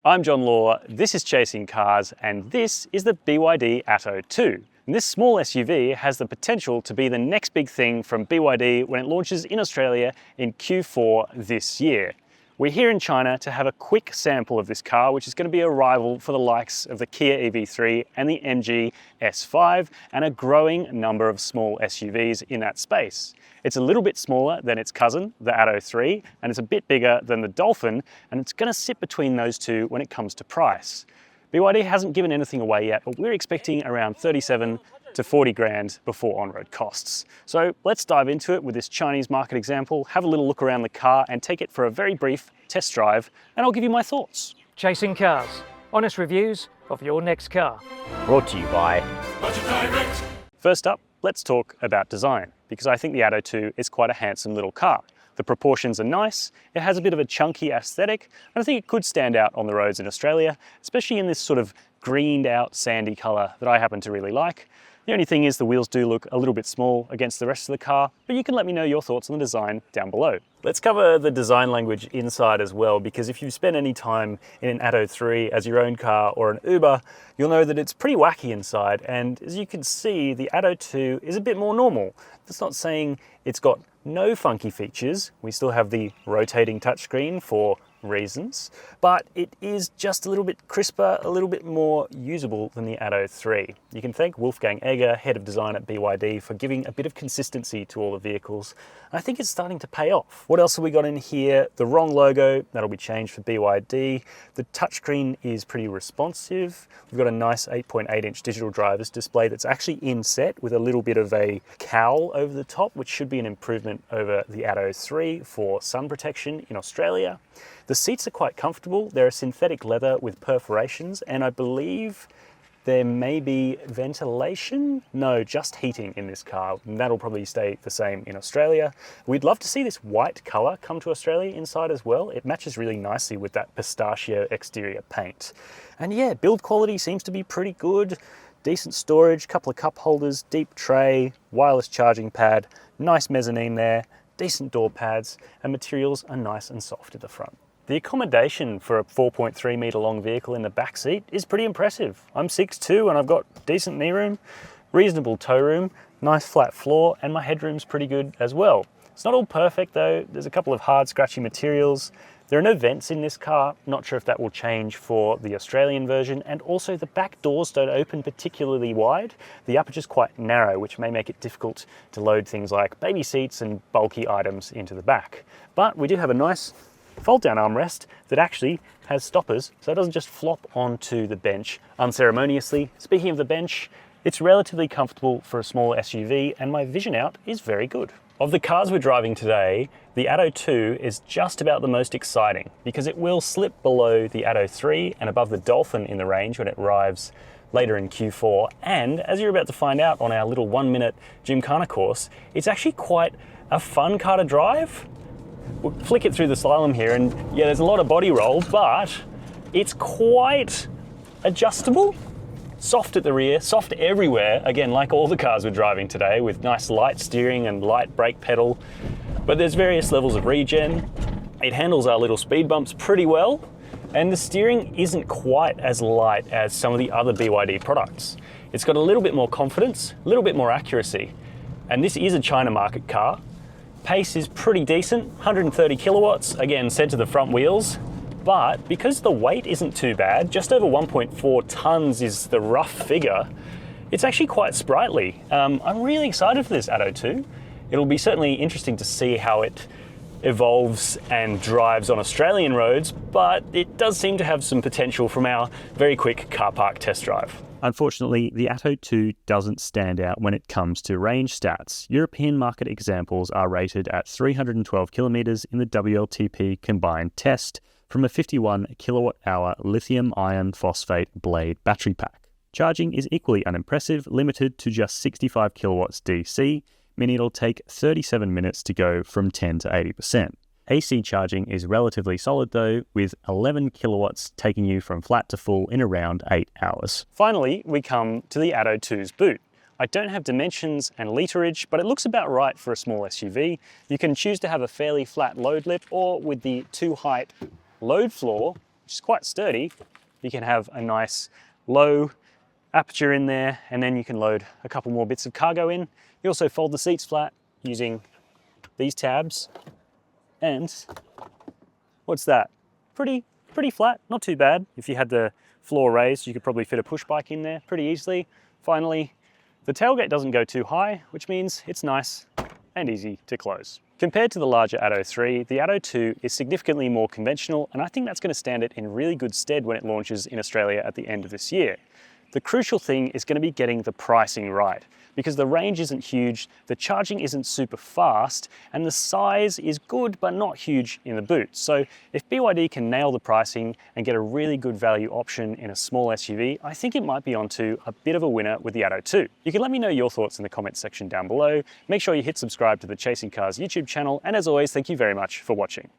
I'm John Law, this is Chasing Cars, and this is the BYD Atto 2. And this small SUV has the potential to be the next big thing from BYD when it launches in Australia in Q4 this year. We're here in China to have a quick sample of this car, which is going to be a rival for the likes of the Kia EV3 and the MG S5, and a growing number of small SUVs in that space. It's a little bit smaller than its cousin, the Atto 3, and it's a bit bigger than the Dolphin, and it's going to sit between those two when it comes to price. BYD hasn't given anything away yet, but we're expecting around 37 to 40 grand before on-road costs. So let's dive into it with this Chinese market example, have a little look around the car and take it for a very brief test drive, and I'll give you my thoughts. Chasing Cars, honest reviews of your next car. Brought to you by Budget Direct. First up, let's talk about design, because I think the Atto 2 is quite a handsome little car. The proportions are nice, it has a bit of a chunky aesthetic, and I think it could stand out on the roads in Australia, especially in this sort of greened out sandy colour that I happen to really like. The only thing is the wheels do look a little bit small against the rest of the car, but you can let me know your thoughts on the design down below. Let's cover the design language inside as well, because if you've spent any time in an Atto 3 as your own car or an Uber, you'll know that it's pretty wacky inside, and as you can see, the Atto 2 is a bit more normal. That's not saying it's got no funky features. We still have the rotating touchscreen for reasons, but it is just a little bit crisper, a little bit more usable than the Atto 3. You can thank Wolfgang Egger, head of design at BYD, for giving a bit of consistency to all the vehicles. I think it's starting to pay off. What else have we got in here? The wrong logo, that'll be changed for BYD. The touchscreen is pretty responsive. We've got a nice 8.8-inch digital driver's display that's actually inset with a little bit of a cowl over the top, which should be an improvement over the Atto 3 for sun protection in Australia. The seats are quite comfortable. They're synthetic leather with perforations, and I believe there may be ventilation. No, just heating in this car, and that'll probably stay the same in Australia. We'd love to see this white colour come to Australia inside as well. It matches really nicely with that pistachio exterior paint. And yeah, build quality seems to be pretty good. Decent storage, couple of cup holders, deep tray, wireless charging pad, nice mezzanine there, decent door pads, and materials are nice and soft at the front. The accommodation for a 4.3 metre long vehicle in the back seat is pretty impressive. I'm 6'2" and I've got decent knee room, reasonable toe room, nice flat floor, and my headroom's pretty good as well. It's not all perfect though. There's a couple of hard scratchy materials. There are no vents in this car. Not sure if that will change for the Australian version, and also the back doors don't open particularly wide. The aperture's quite narrow, which may make it difficult to load things like baby seats and bulky items into the back. But we do have a nice fold-down armrest that actually has stoppers, so it doesn't just flop onto the bench unceremoniously. Speaking of the bench, it's relatively comfortable for a small SUV, and my vision out is very good. Of the cars we're driving today, the Atto 2 is just about the most exciting because it will slip below the Atto 3 and above the Dolphin in the range when it arrives later in Q4. And as you're about to find out on our little 1-minute Gymkhana course, it's actually quite a fun car to drive. We'll flick it through the slalom here, and yeah, there's a lot of body roll, but it's quite adjustable. Soft at the rear, soft everywhere, again, like all the cars we're driving today, with nice light steering and light brake pedal. But there's various levels of regen. It handles our little speed bumps pretty well, and the steering isn't quite as light as some of the other BYD products. It's got a little bit more confidence, a little bit more accuracy, and this is a China market car. Pace is pretty decent, 130 kilowatts, again, sent to the front wheels. But because the weight isn't too bad, just over 1.4 tons is the rough figure, it's actually quite sprightly. I'm really excited for this Atto 2. It'll be certainly interesting to see how it evolves and drives on Australian roads, but it does seem to have some potential from our very quick car park test drive. Unfortunately, the Atto 2 doesn't stand out when it comes to range stats. European market examples are rated at 312 kilometres in the WLTP combined test from a 51 kilowatt hour lithium iron phosphate blade battery pack. Charging is equally unimpressive, limited to just 65 kilowatts DC, meaning it'll take 37 minutes to go from 10 to 80%. AC charging is relatively solid though, with 11 kilowatts taking you from flat to full in around 8 hours. Finally, we come to the Atto 2's boot. I don't have dimensions and literage, but it looks about right for a small SUV. You can choose to have a fairly flat load lip, or with the 2-height load floor, which is quite sturdy. You can have a nice low aperture in there, and then you can load a couple more bits of cargo in. You also fold the seats flat using these tabs, and what's that? Pretty flat, not too bad. If you had the floor raised, you could probably fit a push bike in there pretty easily. Finally, the tailgate doesn't go too high, which means it's nice and easy to close. Compared to the larger Atto 3, the Atto 2 is significantly more conventional, and I think that's going to stand it in really good stead when it launches in Australia at the end of this year. The crucial thing is going to be getting the pricing right, because the range isn't huge, the charging isn't super fast, and the size is good but not huge in the boot. So if BYD can nail the pricing and get a really good value option in a small SUV, I think it might be onto a bit of a winner with the Atto 2. You can let me know your thoughts in the comments section down below. Make sure you hit subscribe to the Chasing Cars YouTube channel, and as always, thank you very much for watching.